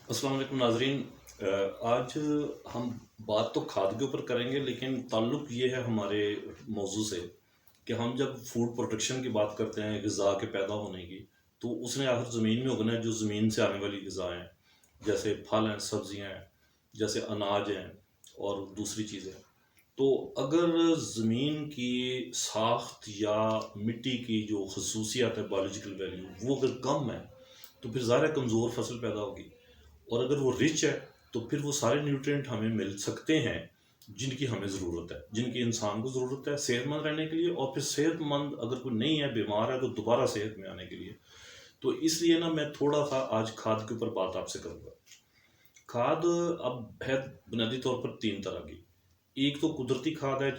अस्सलाम वालेकुम नाज़रीन। आज हम बात तो खाद के ऊपर करेंगे, लेकिन ताल्लुक़ ये है हमारे मौजू से कि हम जब फूड प्रोडक्शन की बात करते हैं, ग़िज़ा के पैदा होने की, तो उसने आखिर ज़मीन में उगना है, जो ज़मीन से आने वाली ग़िज़ा हैं, जैसे फल हैं, सब्ज़ियाँ हैं, जैसे अनाज हैं और दूसरी चीज़ें। तो अगर ज़मीन की साख्त या मिट्टी की जो खसूसियात है, बायोलॉजिकल वैल्यू, वो अगर कम है, तो फिर ज़ाहिर है कमज़ोर फसल पैदा होगी। और अगर वो रिच है, तो फिर वो सारे न्यूट्रिएंट हमें मिल सकते हैं जिनकी हमें ज़रूरत है, जिनकी इंसान को ज़रूरत है सेहतमंद रहने के लिए, और फिर सेहतमंद अगर कोई नहीं है, बीमार है, तो दोबारा सेहत में आने के लिए। तो इसलिए ना मैं थोड़ा सा आज खाद के ऊपर बात आपसे करूँगा। खाद अब है बुनियादी तौर पर 3 तरह की। एक तो कुदरती खाद है,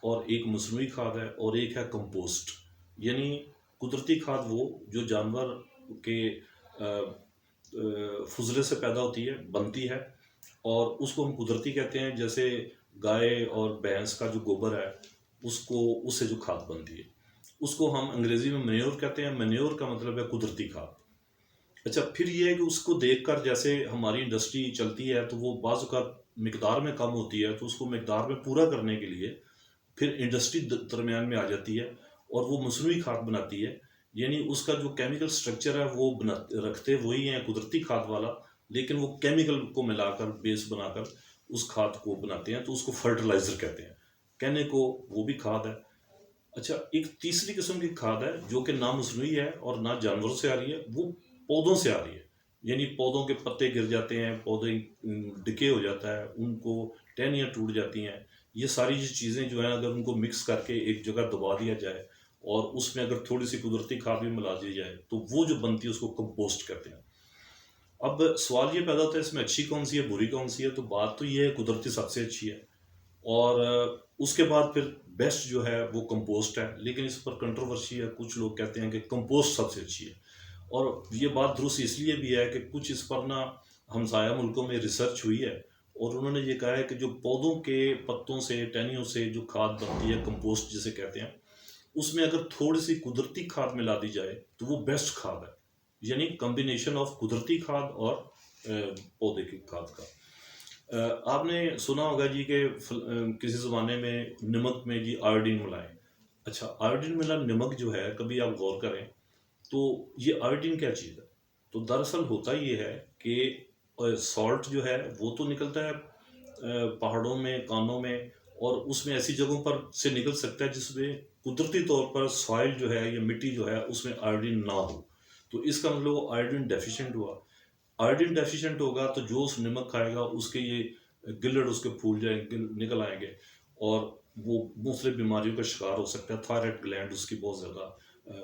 और एक मसनूई खाद है, और एक है कंपोस्ट। यानी कुदरती खाद वो जो जानवर के फुजले से पैदा होती है, बनती है, और उसको हम कुदरती कहते हैं। जैसे गाय और भैंस का जो गोबर है, उसको उससे जो खाद बनती है, उसको हम अंग्रेज़ी में मैन्योर कहते हैं। मैन्योर का मतलब है कुदरती खाद। अच्छा, फिर ये है कि उसको देखकर जैसे हमारी इंडस्ट्री चलती है, तो वो बाज़ औक़ात मिकदार में कम होती है, तो उसको मिकदार में पूरा करने के लिए फिर इंडस्ट्री दरमियान में आ जाती है, और वो मसनूई खाद बनाती है। यानी उसका जो केमिकल स्ट्रक्चर है, वो बना रखते वही हैं कुदरती खाद वाला, लेकिन वो केमिकल को मिलाकर बेस बनाकर उस खाद को बनाते हैं, तो उसको फर्टिलाइज़र कहते हैं। कहने को वो भी खाद है। अच्छा, एक तीसरी किस्म की खाद है जो कि ना मसनूई है और ना जानवरों से आ रही है, वो पौधों से आ रही है। यानी पौधों के पत्ते गिर जाते हैं, पौधे डिके हो जाता है, उनको टहनियाँ टूट जाती हैं। ये सारी जो चीज़ें जो हैं, अगर उनको मिक्स करके एक जगह दबा दिया जाए, और उसमें अगर थोड़ी सी कुदरती खाद भी मिला दी जाए, तो वो जो बनती है उसको कंपोस्ट कहते हैं। अब सवाल ये पैदा होता है, इसमें अच्छी कौन सी है, बुरी कौन सी है? तो बात तो ये है, कुदरती सबसे अच्छी है, और उसके बाद फिर बेस्ट जो है वो कंपोस्ट है। लेकिन इस पर कंट्रोवर्सी है, कुछ लोग कहते हैं कि कंपोस्ट सबसे अच्छी है, और ये बात दुरुस्त इसलिए भी है कि कुछ इस पर ना हमसाया मुल्कों में रिसर्च हुई है, और उन्होंने ये कहा है कि जो पौधों के पत्तों से, टहनियों से जो खाद बनती है, कंपोस्ट जिसे कहते हैं, उसमें अगर थोड़ी सी कुदरती खाद मिला दी जाए, तो वो बेस्ट खाद है। यानी कॉम्बिनेशन ऑफ कुदरती खाद और पौधे की खाद का। आपने सुना होगा जी कि किसी ज़माने में नमक में जी आयोडीन मिलाएं। अच्छा, आयोडीन मिला नमक जो है, कभी आप गौर करें तो ये आयोडीन क्या चीज़ है? तो दरअसल होता ये है कि सॉल्ट जो है वो तो निकलता है पहाड़ों में, कानों में, और उसमें ऐसी जगहों पर से निकल सकता है जिसमें कुदरती तौर पर सॉइल जो है या मिट्टी जो है, उसमें आयोडीन ना हो। तो इसका मतलब वो आयोडीन डेफिशिएंट हुआ। आयोडीन डेफिशिएंट होगा, तो जो उस नमक खाएगा, उसके ये गिल्लड़ उसके फूल जाएंगे, निकल आएंगे, और वो मुख्तलिफ बीमारियों का शिकार हो सकता है। थायराइड ग्लैंड उसकी बहुत ज़्यादा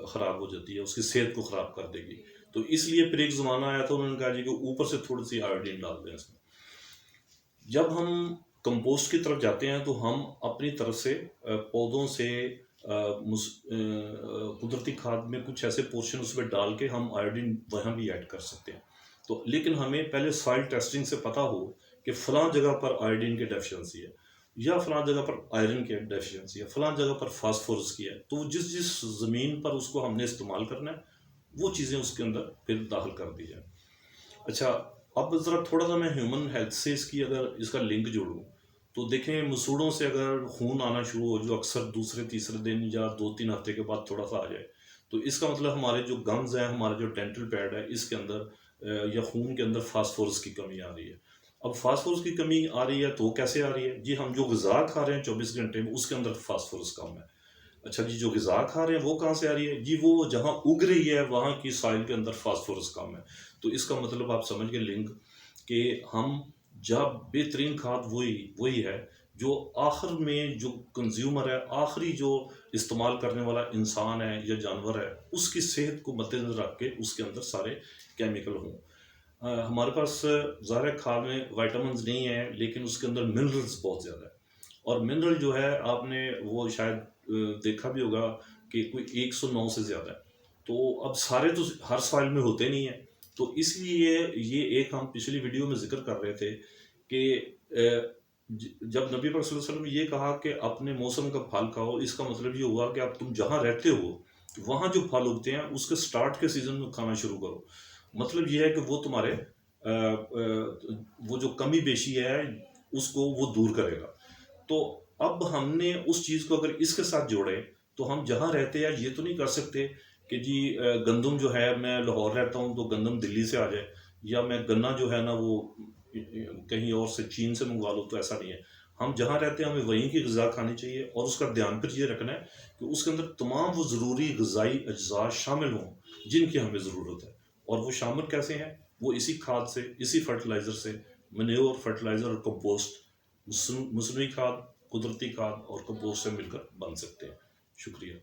ख़राब हो जाती है, उसकी सेहत को ख़राब कर देगी। तो इसलिए फिर एक ज़माना आया था, उन्होंने कहा जी कि ऊपर से थोड़ी सी आयोडीन डाल दें इसमें। जब हम कंपोस्ट की तरफ जाते हैं, तो हम अपनी तरफ से पौधों से कुदरती खाद में कुछ ऐसे पोर्शन उसमें डाल के हम आयोडीन वहाँ भी ऐड कर सकते हैं। तो लेकिन हमें पहले सॉइल टेस्टिंग से पता हो कि फ़लाँ जगह पर आयोडीन की डेफिशिएंसी है, या फ़लाँ जगह पर आयरन की डेफिशिएंसी है, फ़लाँ जगह पर फास्फोरस की है। तो जिस जिस ज़मीन पर उसको हमने इस्तेमाल करना है, वो चीज़ें उसके अंदर फिर दाखिल कर दी जाए। अच्छा, अब ज़रा थोड़ा-सा मैं ह्यूमन हेल्थ से इसकी अगर इसका लिंक जोड़ूँ, तो देखें, मसूड़ों से अगर खून आना शुरू हो, जो अक्सर दूसरे-तीसरे दिन या 2-3 हफ्ते के बाद थोड़ा-सा आ जाए, तो इसका मतलब हमारे जो गम्स हैं, हमारा जो डेंटल पैड है, इसके अंदर या खून के अंदर फास्फोरस की कमी आ रही है। अब फास्फोरस की कमी आ रही है, तो कैसे आ रही है? जी, हम जो ग़िज़ा खा रहे हैं 24 घंटे में, उसके अंदर फास्फोरस कम है। अच्छा जी, जो ग़िज़ा खा रहे हैं वो कहाँ से आ रही है? जी, वो जहाँ उग रही है, वहाँ की सॉइल के अंदर फास्फोरस कम है। तो इसका मतलब आप समझ गए लिंक, कि हम जब बेहतरीन खाद वही वही है जो आखिर में जो कंज्यूमर है, आखिरी जो इस्तेमाल करने वाला इंसान है या जानवर है, उसकी सेहत को मद्देनज़र रख के उसके अंदर सारे केमिकल हों। हमारे पास ज़ाहिर है खाद में विटामिन्स नहीं है, लेकिन उसके अंदर मिनरल्स बहुत ज़्यादा है। और मिनरल जो है, आपने वो शायद देखा भी होगा कि कोई 109 से ज़्यादा है। तो अब सारे तो हर सॉइल में होते नहीं हैं। तो इसलिए ये एक हम पिछली वीडियो में ज़िक्र कर रहे थे कि जब नबी पाक सल्लल्लाहु अलैहि वसल्लम ने ये कहा कि अपने मौसम का फल खाओ, इसका मतलब ये हुआ कि अब तुम जहाँ रहते हो, वहाँ जो फल उगते हैं, उसके स्टार्ट के सीज़न में खाना शुरू करो। मतलब ये है कि वो तुम्हारे वो जो कमी बेशी है उसको वो दूर करेगा। तो अब हमने उस चीज़ को अगर इसके साथ जोड़े तो हम जहाँ रहते हैं ये तो नहीं कर सकते कि जी गंदम जो है मैं लाहौर रहता हूँ तो गंदम दिल्ली से आ जाए, या मैं गन्ना जो है ना वो कहीं और से चीन से मंगवा लो, तो ऐसा नहीं है। हम जहाँ रहते हैं हमें वहीं की ग़िज़ा खानी चाहिए और उसका ध्यान फिर ये रखना है कि उसके अंदर तमाम वो ज़रूरी ग़िज़ाई अज्जा शामिल हों जिनकी हमें ज़रूरत है। और वो शामिल कैसे हैं? वो इसी खाद से, इसी फर्टिलाइज़र से, मैन्योर, फर्टिलाइज़र और कंपोस्ट, मसनूई खाद, कुदरती खाद और कंपोस्ट से मिलकर बन सकते हैं। शुक्रिया।